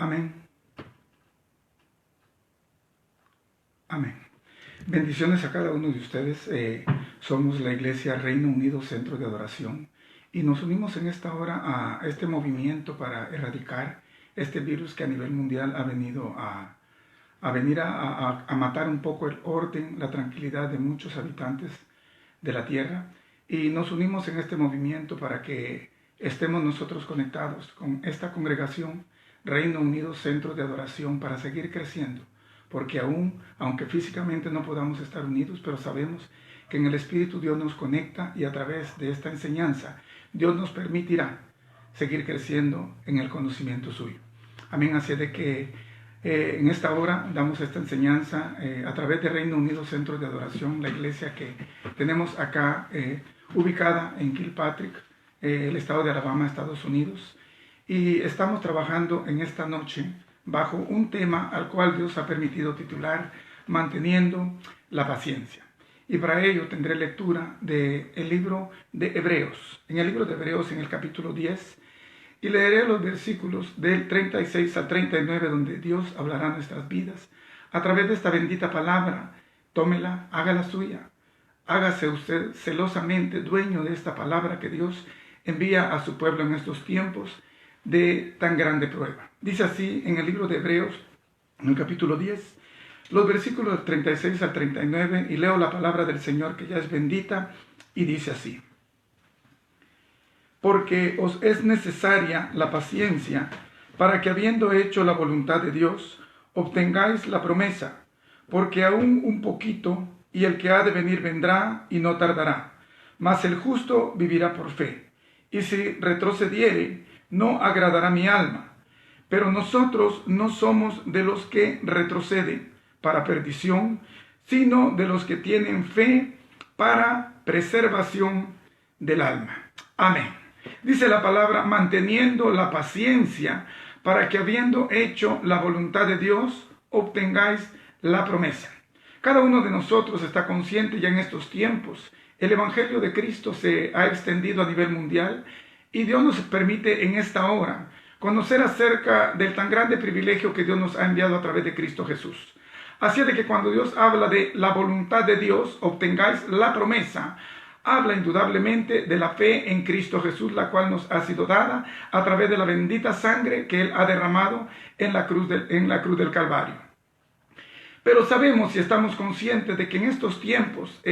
Amén. Amén. Bendiciones a cada uno de ustedes. Somos la Iglesia Reino Unido Centro de Adoración y nos unimos en esta hora a este movimiento para erradicar este virus que a nivel mundial ha venido a matar un poco el orden, la tranquilidad de muchos habitantes de la tierra. Y nos unimos en este movimiento para que estemos nosotros conectados con esta congregación Reino Unido Centro de Adoración para seguir creciendo. Porque aunque físicamente no podamos estar unidos, pero sabemos que en el Espíritu Dios nos conecta y a través de esta enseñanza Dios nos permitirá seguir creciendo en el conocimiento suyo. Amén. Así de que en esta hora damos esta enseñanza a través de Reino Unido Centro de Adoración, la iglesia que tenemos acá ubicada en Kilpatrick, el estado de Alabama, Estados Unidos. Y estamos trabajando en esta noche bajo un tema al cual Dios ha permitido titular Manteniendo la Paciencia. Y para ello tendré lectura del libro de Hebreos. En el libro de Hebreos, en el capítulo 10, y leeré los versículos del 36 al 39, donde Dios hablará nuestras vidas. A través de esta bendita palabra, tómela, hágala suya. Hágase usted celosamente dueño de esta palabra que Dios envía a su pueblo en estos tiempos de tan grande prueba. Dice así en el libro de Hebreos, en el capítulo 10, los versículos del 36 al 39, y leo la palabra del Señor que ya es bendita, y dice así: porque os es necesaria la paciencia, para que habiendo hecho la voluntad de Dios, obtengáis la promesa, porque aún un poquito, y el que ha de venir vendrá, y no tardará, mas el justo vivirá por fe, y si retrocediere, no agradará mi alma. Pero nosotros no somos de los que retroceden para perdición, sino de los que tienen fe para preservación del alma. Amén. Dice la palabra, manteniendo la paciencia, para que habiendo hecho la voluntad de Dios, obtengáis la promesa. Cada uno de nosotros está consciente ya en estos tiempos. El Evangelio de Cristo se ha extendido a nivel mundial y Dios nos permite en esta hora conocer acerca del tan grande privilegio que Dios nos ha enviado a través de Cristo Jesús. Así de que cuando Dios habla de la voluntad de Dios, obtengáis la promesa, habla indudablemente de la fe en Cristo Jesús, la cual nos ha sido dada a través de la bendita sangre que Él ha derramado en la cruz del Calvario. Pero sabemos y estamos conscientes de que en estos tiempos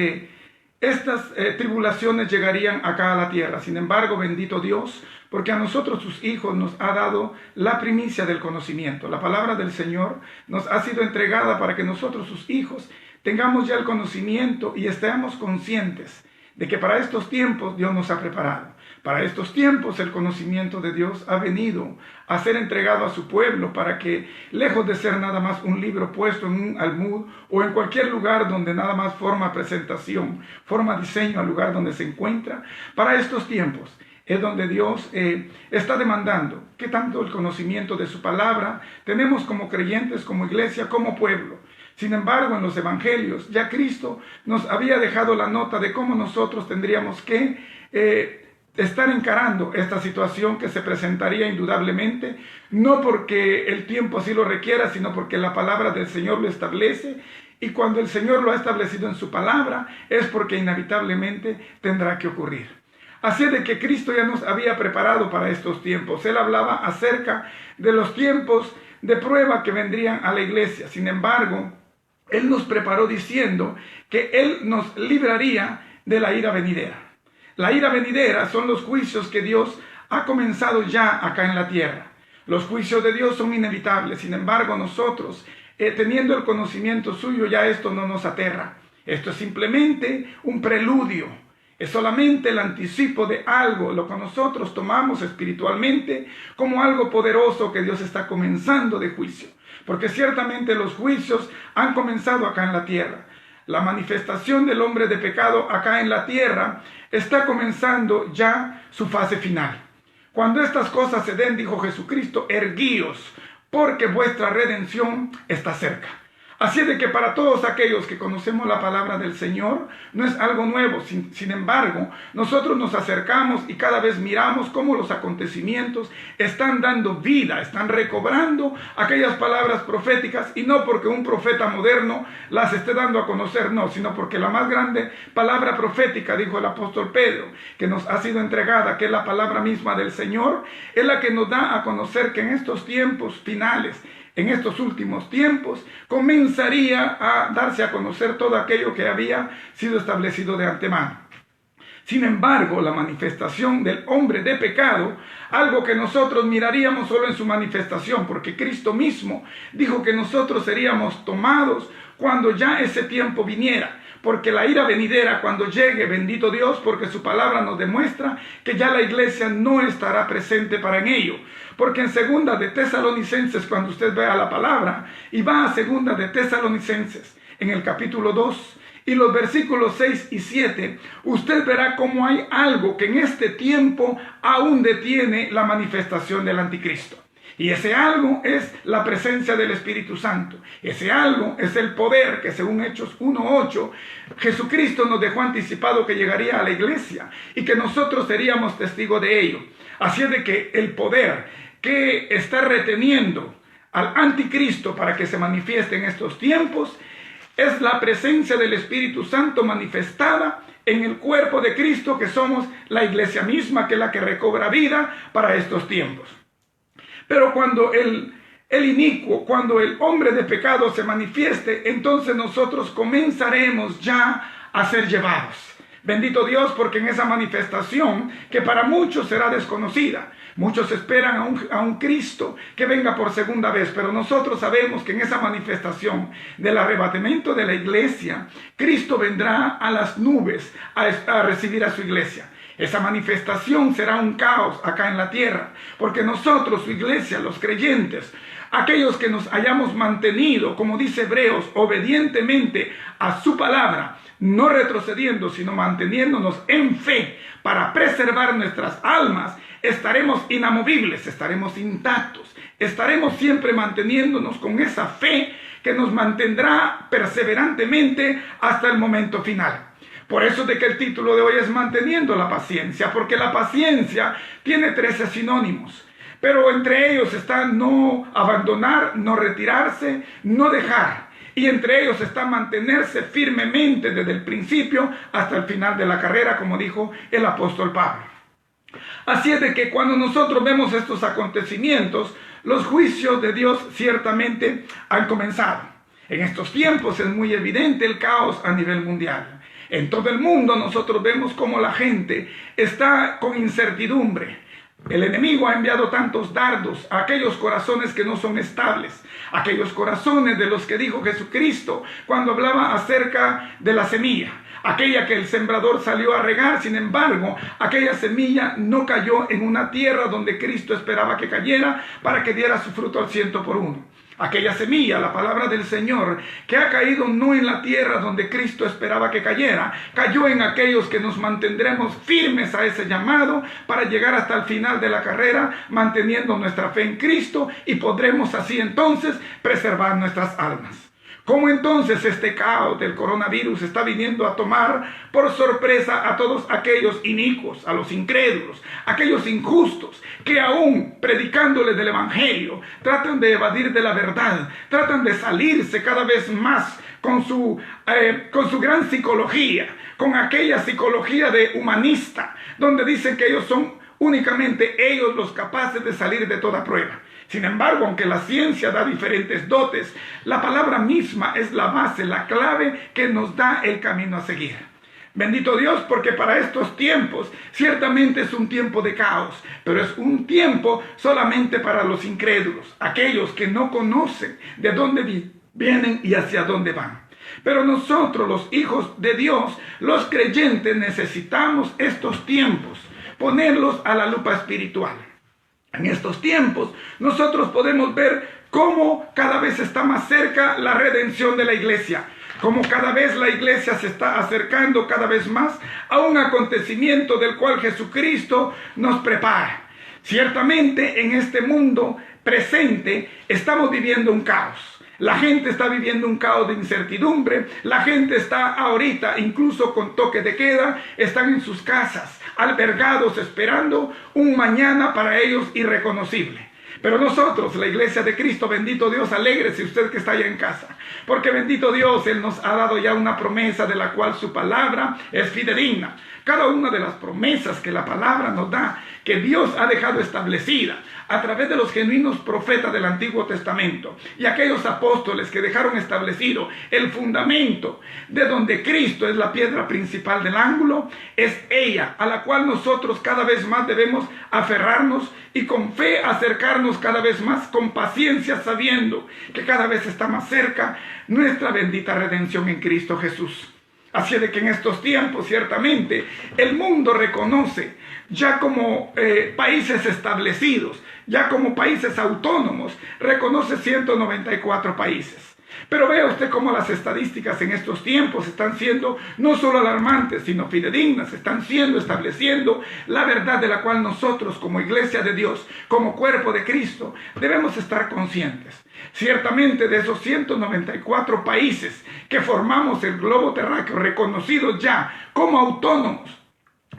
estas tribulaciones llegarían acá a la tierra. Sin embargo, bendito Dios, porque a nosotros sus hijos nos ha dado la primicia del conocimiento. La palabra del Señor nos ha sido entregada para que nosotros sus hijos tengamos ya el conocimiento y estemos conscientes de que para estos tiempos Dios nos ha preparado. Para estos tiempos el conocimiento de Dios ha venido a ser entregado a su pueblo para que, lejos de ser nada más un libro puesto en un almud o en cualquier lugar donde nada más forma presentación, forma diseño al lugar donde se encuentra, para estos tiempos es donde Dios está demandando que tanto el conocimiento de su palabra tenemos como creyentes, como iglesia, como pueblo. Sin embargo, en los evangelios ya Cristo nos había dejado la nota de cómo nosotros tendríamos que estar encarando esta situación que se presentaría indudablemente, no porque el tiempo así lo requiera, sino porque la palabra del Señor lo establece, y cuando el Señor lo ha establecido en su palabra, es porque inevitablemente tendrá que ocurrir. Así de que Cristo ya nos había preparado para estos tiempos. Él hablaba acerca de los tiempos de prueba que vendrían a la iglesia. Sin embargo, Él nos preparó diciendo que Él nos libraría de la ira venidera. La ira venidera son los juicios que Dios ha comenzado ya acá en la tierra. Los juicios de Dios son inevitables. Sin embargo, nosotros, teniendo el conocimiento suyo, ya esto no nos aterra. Esto es simplemente un preludio. Es solamente el anticipo de algo, lo que nosotros tomamos espiritualmente como algo poderoso que Dios está comenzando de juicio. Porque ciertamente los juicios han comenzado acá en la tierra. La manifestación del hombre de pecado acá en la tierra está comenzando ya su fase final. Cuando estas cosas se den, dijo Jesucristo, erguíos, porque vuestra redención está cerca. Así de que para todos aquellos que conocemos la palabra del Señor, no es algo nuevo. Sin embargo, nosotros nos acercamos y cada vez miramos cómo los acontecimientos están dando vida, están recobrando aquellas palabras proféticas, y no porque un profeta moderno las esté dando a conocer, no, sino porque la más grande palabra profética, dijo el apóstol Pedro, que nos ha sido entregada, que es la palabra misma del Señor, es la que nos da a conocer que en estos tiempos finales, en estos últimos tiempos, comenzaría a darse a conocer todo aquello que había sido establecido de antemano. Sin embargo, la manifestación del hombre de pecado, algo que nosotros miraríamos solo en su manifestación, porque Cristo mismo dijo que nosotros seríamos tomados cuando ya ese tiempo viniera. Porque la ira venidera, cuando llegue, bendito Dios, porque su palabra nos demuestra que ya la iglesia no estará presente para en ello. Porque en segunda de Tesalonicenses, cuando usted vea la palabra y va a segunda de Tesalonicenses, en el capítulo 2 y los versículos 6 y 7, usted verá cómo hay algo que en este tiempo aún detiene la manifestación del anticristo. Y ese algo es la presencia del Espíritu Santo. Ese algo es el poder que, según Hechos 1:8, Jesucristo nos dejó anticipado que llegaría a la iglesia y que nosotros seríamos testigos de ello. Así es de que el poder que está reteniendo al anticristo para que se manifieste en estos tiempos es la presencia del Espíritu Santo manifestada en el cuerpo de Cristo, que somos la iglesia misma, que es la que recobra vida para estos tiempos. Pero cuando el inicuo, cuando el hombre de pecado se manifieste, entonces nosotros comenzaremos ya a ser llevados. Bendito Dios, porque en esa manifestación, que para muchos será desconocida, muchos esperan a un Cristo que venga por segunda vez, pero nosotros sabemos que en esa manifestación del arrebatamiento de la iglesia, Cristo vendrá a las nubes a recibir a su iglesia. Esa manifestación será un caos acá en la tierra, porque nosotros, su iglesia, los creyentes, aquellos que nos hayamos mantenido, como dice Hebreos, obedientemente a su palabra, no retrocediendo, sino manteniéndonos en fe para preservar nuestras almas, estaremos inamovibles, estaremos intactos, estaremos siempre manteniéndonos con esa fe que nos mantendrá perseverantemente hasta el momento final. Por eso de que el título de hoy es Manteniendo la Paciencia, porque la paciencia tiene 13 sinónimos, pero entre ellos está no abandonar, no retirarse, no dejar, y entre ellos está mantenerse firmemente desde el principio hasta el final de la carrera, como dijo el apóstol Pablo. Así es de que cuando nosotros vemos estos acontecimientos, los juicios de Dios ciertamente han comenzado. En estos tiempos es muy evidente el caos a nivel mundial. En todo el mundo nosotros vemos cómo la gente está con incertidumbre. El enemigo ha enviado tantos dardos a aquellos corazones que no son estables, aquellos corazones de los que dijo Jesucristo cuando hablaba acerca de la semilla, aquella que el sembrador salió a regar. Sin embargo, aquella semilla no cayó en una tierra donde Cristo esperaba que cayera para que diera su fruto al 100%. Aquella semilla, la palabra del Señor, que ha caído no en la tierra donde Cristo esperaba que cayera, cayó en aquellos que nos mantendremos firmes a ese llamado para llegar hasta el final de la carrera, manteniendo nuestra fe en Cristo, y podremos así entonces preservar nuestras almas. ¿Cómo entonces este caos del coronavirus está viniendo a tomar por sorpresa a todos aquellos inicuos, a los incrédulos, aquellos injustos que aún predicándoles del evangelio tratan de evadir de la verdad, tratan de salirse cada vez más con su gran psicología, con aquella psicología de humanista, donde dicen que ellos son únicamente ellos los capaces de salir de toda prueba? Sin embargo, aunque la ciencia da diferentes dotes, la palabra misma es la base, la clave que nos da el camino a seguir. Bendito Dios, porque para estos tiempos ciertamente es un tiempo de caos, pero es un tiempo solamente para los incrédulos, aquellos que no conocen de dónde vienen y hacia dónde van. Pero nosotros, los hijos de Dios, los creyentes, necesitamos estos tiempos, ponerlos a la lupa espiritual. En estos tiempos nosotros podemos ver cómo cada vez está más cerca la redención de la iglesia, cómo cada vez la iglesia se está acercando cada vez más a un acontecimiento del cual Jesucristo nos prepara. Ciertamente en este mundo presente estamos viviendo un caos. La gente está viviendo un caos de incertidumbre. La gente está ahorita, incluso con toque de queda, están en sus casas, albergados, esperando un mañana para ellos irreconocible. Pero nosotros, la iglesia de Cristo, bendito Dios, alégrese usted que está allá en casa. Porque bendito Dios, Él nos ha dado ya una promesa de la cual su palabra es fidedigna. Cada una de las promesas que la palabra nos da, que Dios ha dejado establecida a través de los genuinos profetas del Antiguo Testamento y aquellos apóstoles que dejaron establecido el fundamento de donde Cristo es la piedra principal del ángulo, es ella a la cual nosotros cada vez más debemos aferrarnos y con fe acercarnos cada vez más, con paciencia, sabiendo que cada vez está más cerca nuestra bendita redención en Cristo Jesús. Así de que en estos tiempos, ciertamente, el mundo reconoce ya como países establecidos, ya como países autónomos, reconoce 194 países. Pero vea usted cómo las estadísticas en estos tiempos están siendo no solo alarmantes, sino fidedignas, están estableciendo la verdad de la cual nosotros como iglesia de Dios, como cuerpo de Cristo, debemos estar conscientes. Ciertamente de esos 194 países que formamos el globo terráqueo, reconocidos ya como autónomos,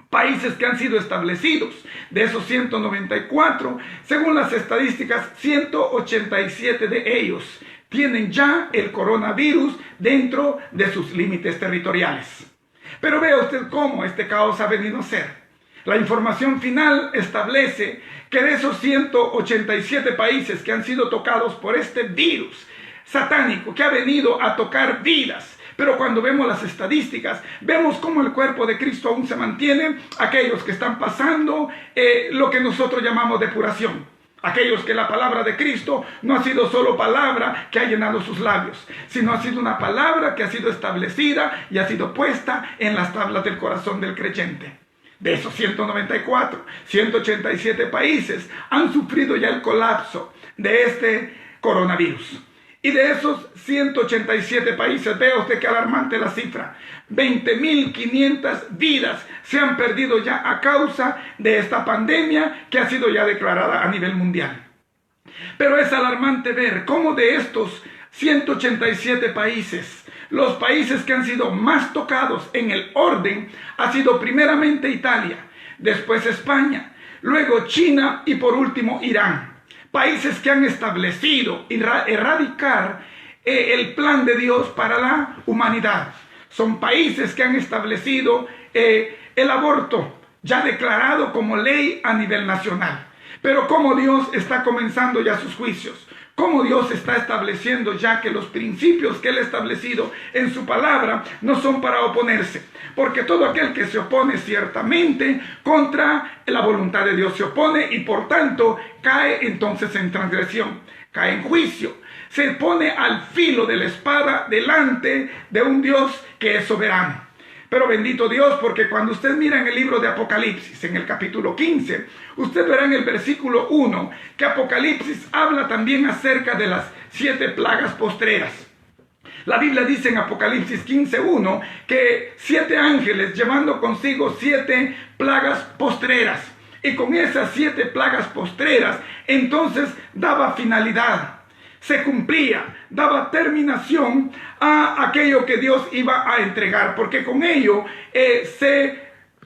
países que han sido establecidos, de esos 194, según las estadísticas, 187 de ellos tienen ya el coronavirus dentro de sus límites territoriales. Pero vea usted cómo este caos ha venido a ser. La información final establece que de esos 187 países que han sido tocados por este virus satánico que ha venido a tocar vidas, pero cuando vemos las estadísticas, vemos cómo el cuerpo de Cristo aún se mantiene, aquellos que están pasando lo que nosotros llamamos depuración. Aquellos que la palabra de Cristo no ha sido solo palabra que ha llenado sus labios, sino ha sido una palabra que ha sido establecida y ha sido puesta en las tablas del corazón del creyente. De esos 194, 187 países han sufrido ya el colapso de este coronavirus. Y de esos 187 países, vea usted qué alarmante la cifra, 20.500 vidas se han perdido ya a causa de esta pandemia que ha sido ya declarada a nivel mundial. Pero es alarmante ver cómo de estos 187 países, los países que han sido más tocados en el orden ha sido primeramente Italia, después España, luego China y por último Irán. Países que han establecido erradicar el plan de Dios para la humanidad. Son países que han establecido el aborto ya declarado como ley a nivel nacional. Pero cómo Dios está comenzando ya sus juicios. Cómo Dios está estableciendo ya que los principios que Él ha establecido en su palabra no son para oponerse. Porque todo aquel que se opone ciertamente contra la voluntad de Dios se opone y por tanto cae entonces en transgresión, cae en juicio. Se pone al filo de la espada delante de un Dios que es soberano. Pero bendito Dios, porque cuando usted mira en el libro de Apocalipsis, en el capítulo 15, usted verá en el versículo 1 que Apocalipsis habla también acerca de las 7 plagas postreras. La Biblia dice en Apocalipsis 15:1 que 7 ángeles llevando consigo 7 plagas postreras. Y con esas 7 plagas postreras, entonces daba finalidad. Se cumplía, daba terminación a aquello que Dios iba a entregar, porque con ello se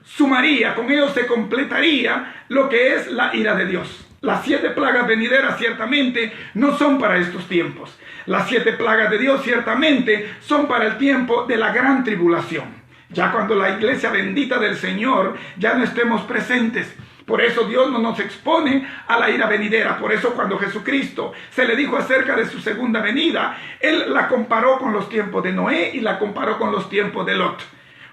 sumaría, con ello se completaría lo que es la ira de Dios. Las 7 plagas venideras ciertamente no son para estos tiempos. Las 7 plagas de Dios ciertamente son para el tiempo de la gran tribulación. Ya cuando la iglesia bendita del Señor ya no estemos presentes. Por eso Dios no nos expone a la ira venidera. Por eso cuando Jesucristo se le dijo acerca de su segunda venida, Él la comparó con los tiempos de Noé y la comparó con los tiempos de Lot.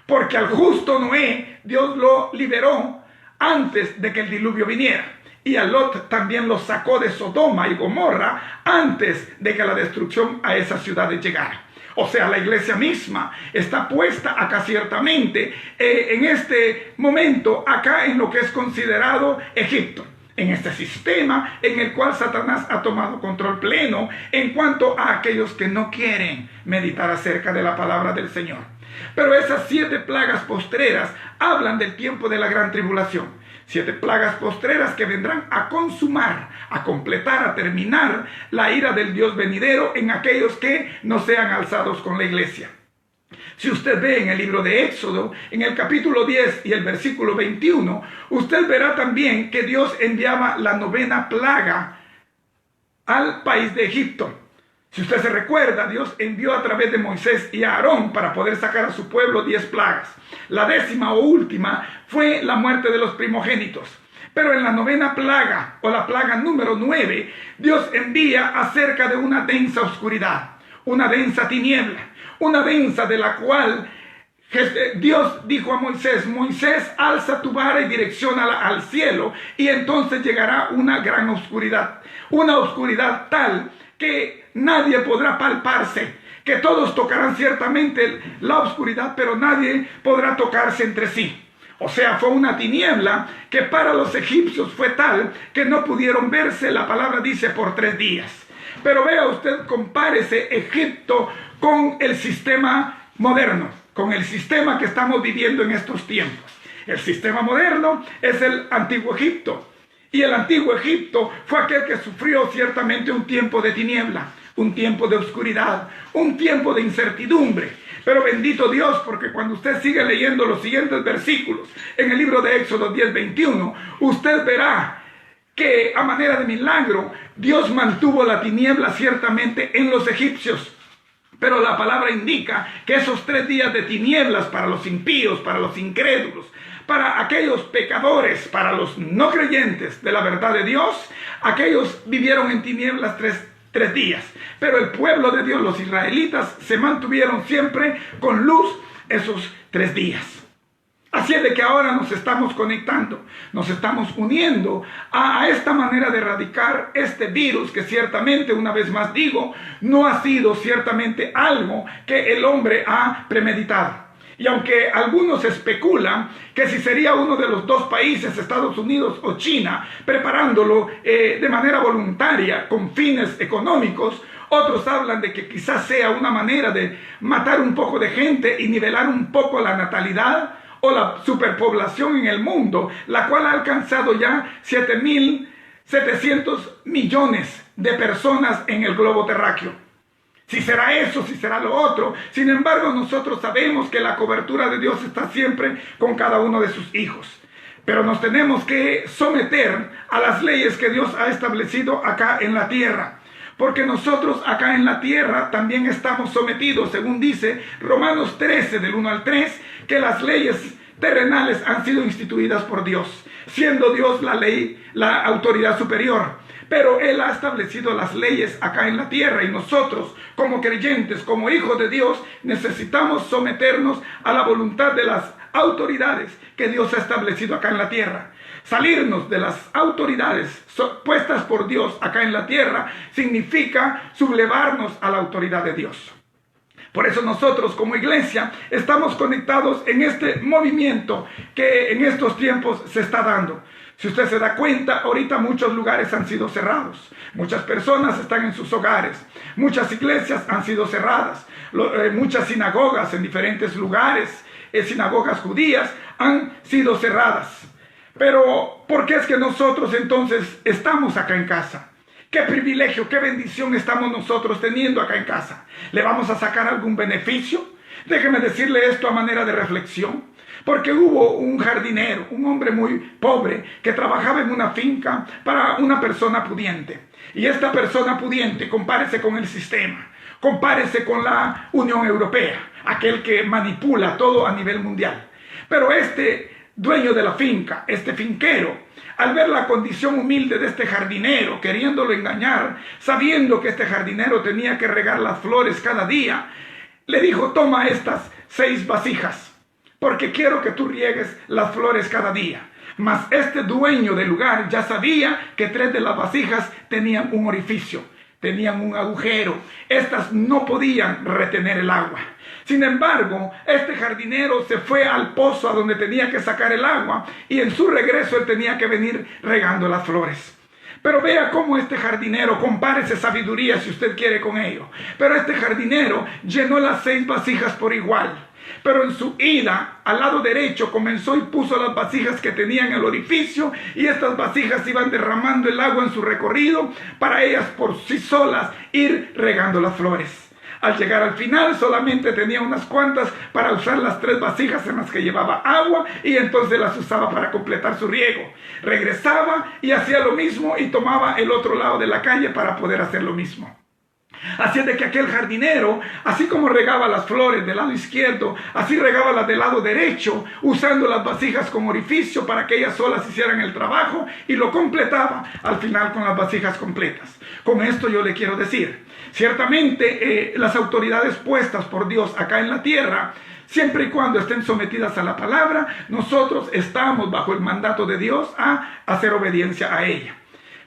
Porque al justo Noé, Dios lo liberó antes de que el diluvio viniera. Y a Lot también lo sacó de Sodoma y Gomorra antes de que la destrucción a esas ciudades llegara. O sea, la iglesia misma está puesta acá ciertamente, en este momento, acá en lo que es considerado Egipto. En este sistema en el cual Satanás ha tomado control pleno en cuanto a aquellos que no quieren meditar acerca de la palabra del Señor. Pero esas 7 plagas postreras hablan del tiempo de la gran tribulación. 7 plagas postreras que vendrán a consumar, a completar, a terminar la ira del Dios venidero en aquellos que no sean alzados con la iglesia. Si usted ve en el libro de Éxodo, en el capítulo 10 y el versículo 21, usted verá también que Dios enviaba la 9ª plaga al país de Egipto. Si usted se recuerda, Dios envió a través de Moisés y Aarón para poder sacar a su pueblo 10 plagas. La 10ª o última fue la muerte de los primogénitos. Pero en la 9ª plaga, o la plaga número 9, Dios envía acerca de una densa oscuridad, una densa tiniebla, una densa de la cual Dios dijo a Moisés: Moisés, alza tu vara y direcciónala al cielo, y entonces llegará una gran oscuridad, una oscuridad tal que nadie podrá palparse, que todos tocarán ciertamente la oscuridad, pero nadie podrá tocarse entre sí. O sea, fue una tiniebla que para los egipcios fue tal que no pudieron verse, la palabra dice, por 3 días. Pero vea usted, compárese Egipto con el sistema moderno, con el sistema que estamos viviendo en estos tiempos. El sistema moderno es el antiguo Egipto. Y el antiguo Egipto fue aquel que sufrió ciertamente un tiempo de tiniebla, un tiempo de oscuridad, un tiempo de incertidumbre. Pero bendito Dios, porque cuando usted sigue leyendo los siguientes versículos en el libro de Éxodo 10:21, usted verá que a manera de milagro Dios mantuvo la tiniebla ciertamente en los egipcios. Pero la palabra indica que esos 3 días de tinieblas para los impíos, para los incrédulos, para aquellos pecadores, para los no creyentes de la verdad de Dios, aquellos vivieron en tinieblas tres días. Pero el pueblo de Dios, los israelitas, se mantuvieron siempre con luz esos 3 días. Así es de que ahora nos estamos conectando, nos estamos uniendo a esta manera de erradicar este virus que ciertamente, una vez más digo, no ha sido ciertamente algo que el hombre ha premeditado. Y aunque algunos especulan que si sería uno de los 2 países, Estados Unidos o China, preparándolo de manera voluntaria con fines económicos, otros hablan de que quizás sea una manera de matar un poco de gente y nivelar un poco la natalidad o la superpoblación en el mundo, la cual ha alcanzado ya 7.700 millones de personas en el globo terráqueo. Si será eso, si será lo otro. Sin embargo, nosotros sabemos que la cobertura de Dios está siempre con cada uno de sus hijos. Pero nos tenemos que someter a las leyes que Dios ha establecido acá en la tierra. Porque nosotros acá en la tierra también estamos sometidos, según dice Romanos 13, del 1 al 3, que las leyes terrenales han sido instituidas por Dios, siendo Dios la ley, la autoridad superior. Pero Él ha establecido las leyes acá en la tierra y nosotros, como creyentes, como hijos de Dios, necesitamos someternos a la voluntad de las autoridades que Dios ha establecido acá en la tierra. Salirnos de las autoridades puestas por Dios acá en la tierra significa sublevarnos a la autoridad de Dios. Por eso nosotros como iglesia estamos conectados en este movimiento que en estos tiempos se está dando. Si usted se da cuenta, ahorita muchos lugares han sido cerrados. Muchas personas están en sus hogares. Muchas iglesias han sido cerradas. Muchas sinagogas en diferentes lugares, sinagogas judías, han sido cerradas. Pero, ¿por qué es que nosotros entonces estamos acá en casa? ¿Qué privilegio, qué bendición estamos nosotros teniendo acá en casa? ¿Le vamos a sacar algún beneficio? Déjeme decirle esto a manera de reflexión. Porque hubo un jardinero, un hombre muy pobre, que trabajaba en una finca para una persona pudiente. Y esta persona pudiente, compárese con el sistema, compárese con la Unión Europea, aquel que manipula todo a nivel mundial. Pero este dueño de la finca, este finquero, al ver la condición humilde de este jardinero, queriéndolo engañar, sabiendo que este jardinero tenía que regar las flores cada día, le dijo: toma estas 6 vasijas, porque quiero que tú riegues las flores cada día. Mas este dueño del lugar ya sabía que 3 de las vasijas tenían un orificio, tenían un agujero. Estas no podían retener el agua. Sin embargo, este jardinero se fue al pozo a donde tenía que sacar el agua y en su regreso él tenía que venir regando las flores. Pero vea cómo este jardinero, compárese sabiduría si usted quiere con ello. Pero este jardinero llenó las 6 vasijas por igual. Pero en su ida al lado derecho comenzó y puso las vasijas que tenían el orificio, y estas vasijas iban derramando el agua en su recorrido para ellas por sí solas ir regando las flores. Al llegar al final solamente tenía unas cuantas para usar las 3 vasijas en las que llevaba agua, y entonces las usaba para completar su riego. Regresaba y hacía lo mismo y tomaba el otro lado de la calle para poder hacer lo mismo. Así es de que aquel jardinero, así como regaba las flores del lado izquierdo, así regaba las del lado derecho, usando las vasijas como orificio para que ellas solas hicieran el trabajo, y lo completaba al final con las vasijas completas. Con esto yo le quiero decir, ciertamente las autoridades puestas por Dios acá en la tierra, siempre y cuando estén sometidas a la palabra, nosotros estamos bajo el mandato de Dios a hacer obediencia a ella.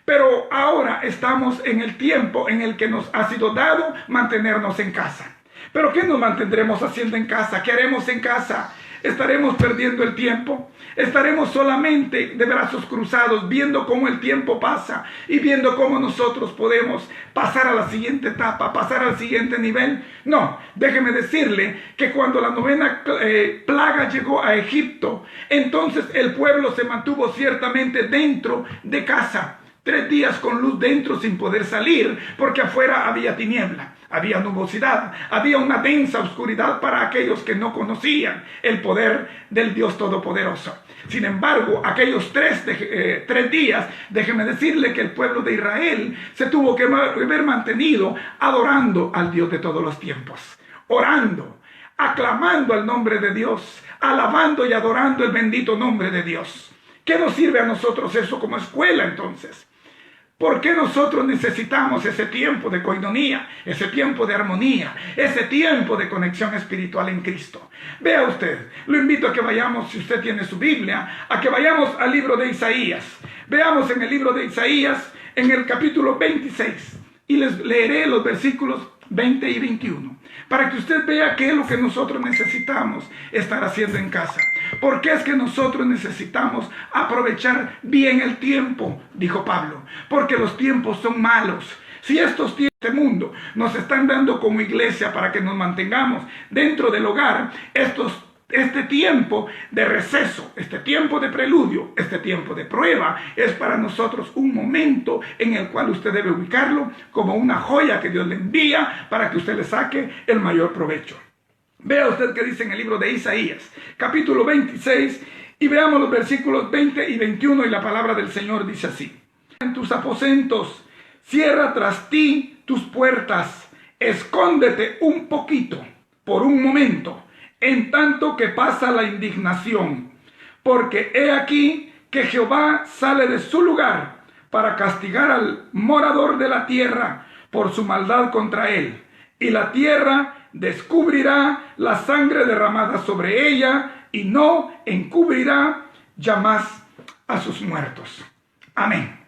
Pero ahora estamos en el tiempo en el que nos ha sido dado mantenernos en casa. ¿Pero qué nos mantendremos haciendo en casa? ¿Qué haremos en casa? ¿Estaremos perdiendo el tiempo? ¿Estaremos solamente de brazos cruzados viendo cómo el tiempo pasa y viendo cómo nosotros podemos pasar a la siguiente etapa, pasar al siguiente nivel? No, déjeme decirle que cuando la 9ª plaga llegó a Egipto, entonces el pueblo se mantuvo ciertamente dentro de casa. 3 días con luz dentro sin poder salir, porque afuera había tiniebla, había nubosidad, había una densa oscuridad para aquellos que no conocían el poder del Dios Todopoderoso. Sin embargo, aquellos 3 días, déjeme decirle que el pueblo de Israel se tuvo que ver mantenido adorando al Dios de todos los tiempos, orando, aclamando al nombre de Dios, alabando y adorando el bendito nombre de Dios. ¿Qué nos sirve a nosotros eso como escuela entonces? ¿Por qué nosotros necesitamos ese tiempo de coinonía, ese tiempo de armonía, ese tiempo de conexión espiritual en Cristo? Vea usted, lo invito a que vayamos, si usted tiene su Biblia, a que vayamos al libro de Isaías. Veamos en el libro de Isaías, en el capítulo 26, y les leeré los versículos 20 y 21, para que usted vea qué es lo que nosotros necesitamos estar haciendo en casa. ¿Por qué es que nosotros necesitamos aprovechar bien el tiempo? Dijo Pablo, porque los tiempos son malos. Si estos tiempos de este mundo nos están dando como iglesia para que nos mantengamos dentro del hogar, este tiempo de receso, este tiempo de preludio, este tiempo de prueba, es para nosotros un momento en el cual usted debe ubicarlo como una joya que Dios le envía para que usted le saque el mayor provecho. Vea usted qué dice en el libro de Isaías, capítulo 26, y veamos los versículos 20 y 21, y la palabra del Señor dice así: en tus aposentos, cierra tras ti tus puertas, escóndete un poquito, por un momento, en tanto que pasa la indignación, porque he aquí que Jehová sale de su lugar para castigar al morador de la tierra por su maldad contra él, y la tierra descubrirá la sangre derramada sobre ella y no encubrirá ya más a sus muertos. Amén.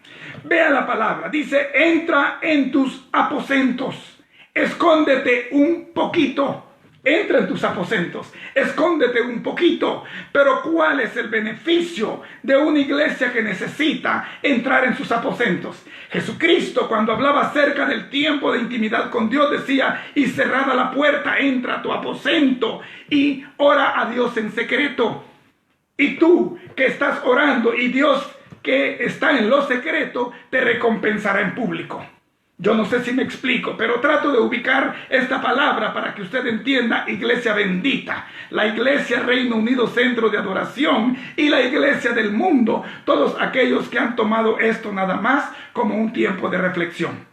Vea la palabra, dice: entra en tus aposentos, escóndete un poquito. Entra en tus aposentos, escóndete un poquito. Pero ¿cuál es el beneficio de una iglesia que necesita entrar en sus aposentos? Jesucristo, cuando hablaba acerca del tiempo de intimidad con Dios, decía: y cerrada la puerta, entra a tu aposento y ora a Dios en secreto. Y tú que estás orando, y Dios que está en lo secreto te recompensará en público. Yo no sé si me explico, pero trato de ubicar esta palabra para que usted entienda: iglesia bendita, la iglesia Reino Unido Centro de Adoración y la iglesia del mundo, todos aquellos que han tomado esto nada más como un tiempo de reflexión.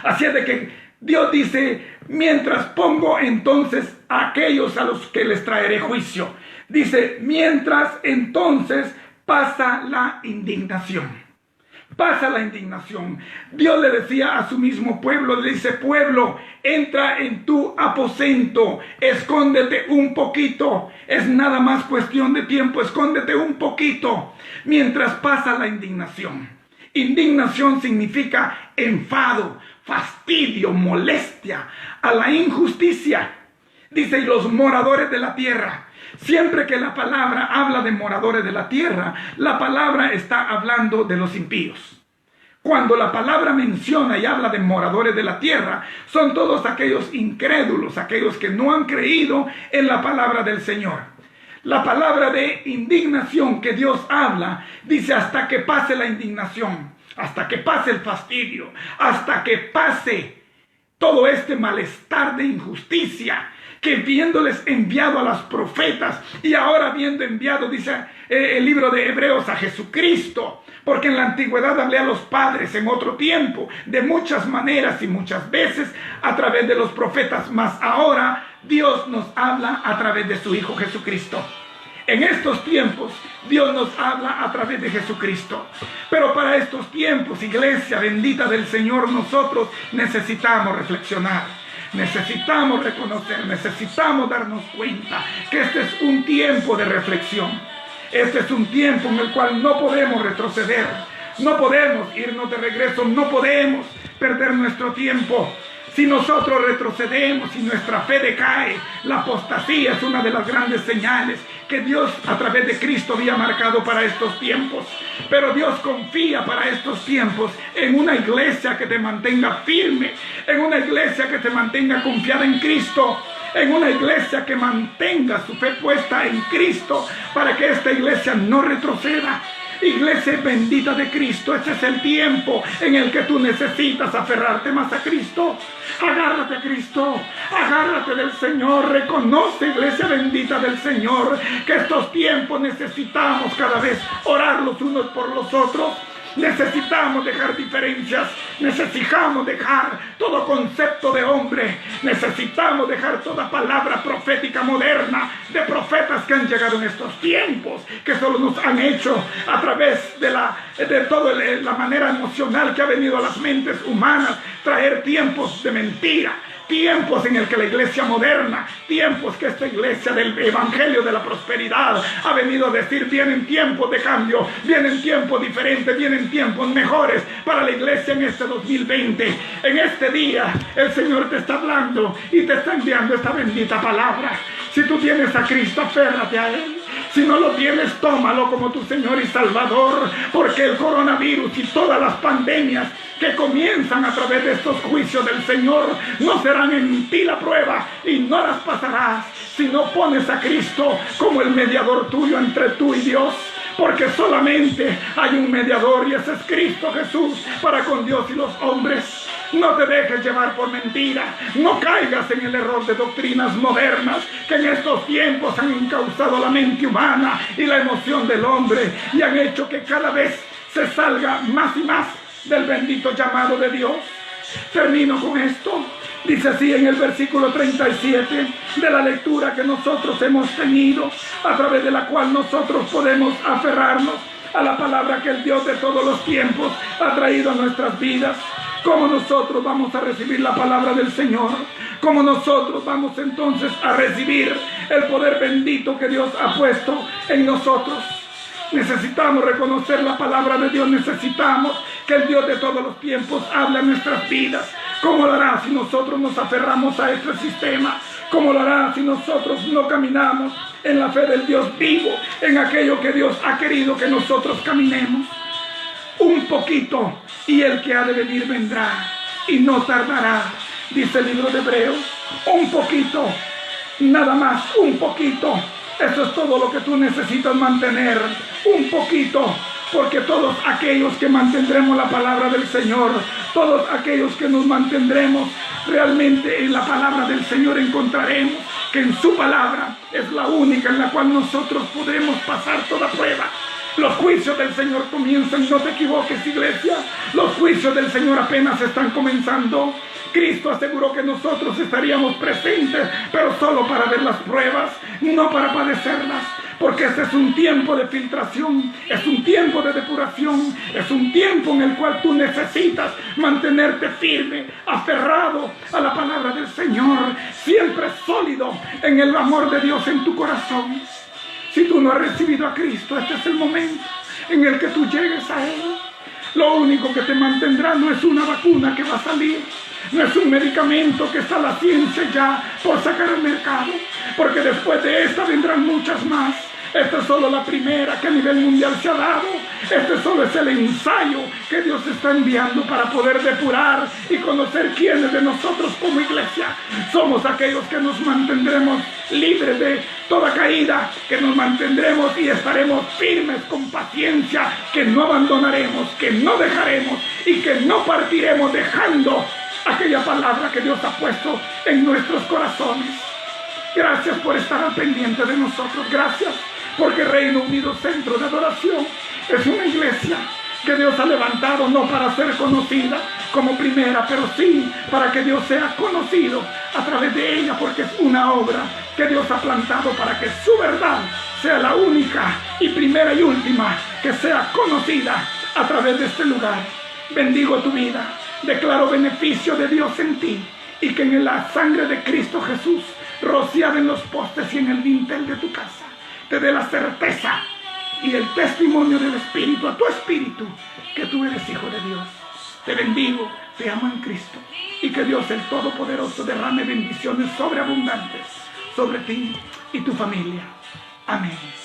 Así es de que Dios dice: mientras pongo entonces a aquellos a los que les traeré juicio. Dice: mientras entonces pasa la indignación. Pasa la indignación. Dios le decía a su mismo pueblo, le dice: pueblo, entra en tu aposento, escóndete un poquito. Es nada más cuestión de tiempo, escóndete un poquito mientras pasa la indignación. Indignación significa enfado, fastidio, molestia a la injusticia. Dice: y los moradores de la tierra. Siempre que la palabra habla de moradores de la tierra, la palabra está hablando de los impíos. Cuando la palabra menciona y habla de moradores de la tierra, son todos aquellos incrédulos, aquellos que no han creído en la palabra del Señor. La palabra de indignación que Dios habla, dice hasta que pase la indignación, hasta que pase el fastidio, hasta que pase todo este malestar de injusticia, que viéndoles enviado a los profetas y ahora viendo enviado, dice el libro de Hebreos, a Jesucristo, porque en la antigüedad hablé a los padres en otro tiempo, de muchas maneras y muchas veces a través de los profetas, mas ahora Dios nos habla a través de su Hijo Jesucristo. En estos tiempos Dios nos habla a través de Jesucristo. Pero para estos tiempos, iglesia bendita del Señor, nosotros necesitamos reflexionar. Necesitamos reconocer, necesitamos darnos cuenta que este es un tiempo de reflexión. Este es un tiempo en el cual no podemos retroceder, no podemos irnos de regreso, no podemos perder nuestro tiempo. Si nosotros retrocedemos, si nuestra fe decae, la apostasía es una de las grandes señales que Dios a través de Cristo había marcado para estos tiempos. Pero Dios confía para estos tiempos en una iglesia que te mantenga firme, en una iglesia que te mantenga confiada en Cristo, en una iglesia que mantenga su fe puesta en Cristo, para que esta iglesia no retroceda. Iglesia bendita de Cristo, este es el tiempo en el que tú necesitas aferrarte más a Cristo. Agárrate a Cristo, agárrate del Señor, reconoce, iglesia bendita del Señor, que estos tiempos necesitamos cada vez orar los unos por los otros. Necesitamos dejar diferencias, necesitamos dejar todo concepto de hombre, necesitamos dejar toda palabra profética moderna de profetas que han llegado en estos tiempos, que solo nos han hecho a través de toda la manera emocional que ha venido a las mentes humanas, traer tiempos de mentira. Tiempos en el que la iglesia moderna, tiempos que esta iglesia del evangelio de la prosperidad ha venido a decir, vienen tiempos de cambio, vienen tiempos diferentes, vienen tiempos mejores para la iglesia en este 2020. En este día el Señor te está hablando y te está enviando esta bendita palabra. Si tú tienes a Cristo, aférrate a Él. Si no lo tienes, tómalo como tu Señor y Salvador, porque el coronavirus y todas las pandemias que comienzan a través de estos juicios del Señor no serán en ti la prueba y no las pasarás si no pones a Cristo como el mediador tuyo entre tú y Dios. Porque solamente hay un mediador y ese es Cristo Jesús para con Dios y los hombres. No te dejes llevar por mentira, no caigas en el error de doctrinas modernas que en estos tiempos han encauzado la mente humana y la emoción del hombre y han hecho que cada vez se salga más y más del bendito llamado de Dios. Termino con esto. Dice así en el versículo 37 de la lectura que nosotros hemos tenido, a través de la cual nosotros podemos aferrarnos a la palabra que el Dios de todos los tiempos ha traído a nuestras vidas. ¿Cómo nosotros vamos a recibir la palabra del Señor? ¿Cómo nosotros vamos entonces a recibir el poder bendito que Dios ha puesto en nosotros? Necesitamos reconocer la palabra de Dios, necesitamos que el Dios de todos los tiempos hable en nuestras vidas. ¿Cómo lo hará si nosotros nos aferramos a este sistema? ¿Cómo lo hará si nosotros no caminamos en la fe del Dios vivo, en aquello que Dios ha querido que nosotros caminemos? Un poquito y el que ha de venir vendrá y no tardará, dice el libro de Hebreos. Un poquito, nada más, un poquito. Eso es todo lo que tú necesitas mantener, un poquito, porque todos aquellos que mantendremos la palabra del Señor, todos aquellos que nos mantendremos realmente en la palabra del Señor, encontraremos que en su palabra es la única en la cual nosotros podremos pasar toda prueba. Los juicios del Señor comienzan, no te equivoques, iglesia, los juicios del Señor apenas están comenzando. Cristo aseguró que nosotros estaríamos presentes, pero solo para ver las pruebas, no para padecerlas, porque este es un tiempo de filtración, es un tiempo de depuración, es un tiempo en el cual tú necesitas mantenerte firme, aferrado a la palabra del Señor, siempre sólido en el amor de Dios en tu corazón. Si tú no has recibido a Cristo, este es el momento en el que tú llegues a Él. Lo único que te mantendrá no es una vacuna que va a salir, no es un medicamento que está la ciencia ya por sacar al mercado, porque después de esta vendrán muchas más. Esta es solo la primera que a nivel mundial se ha dado. Este solo es el ensayo que Dios está enviando para poder depurar y conocer quiénes de nosotros como iglesia somos aquellos que nos mantendremos libres de toda caída, que nos mantendremos y estaremos firmes con paciencia, que no abandonaremos, que no dejaremos y que no partiremos dejando aquella palabra que Dios ha puesto en nuestros corazones. Gracias por estar al pendiente de nosotros. Gracias porque Reino Unido Centro de Adoración es una iglesia que Dios ha levantado no para ser conocida como primera, pero sí para que Dios sea conocido a través de ella, porque es una obra que Dios ha plantado para que su verdad sea la única y primera y última que sea conocida a través de este lugar. Bendigo tu vida, declaro beneficio de Dios en ti y que en la sangre de Cristo Jesús rociada en los postes y en el dintel de tu casa te dé la certeza y el testimonio del Espíritu a tu espíritu que tú eres hijo de Dios. Te bendigo, te amo en Cristo y que Dios el Todopoderoso derrame bendiciones sobreabundantes sobre ti y tu familia. Amén.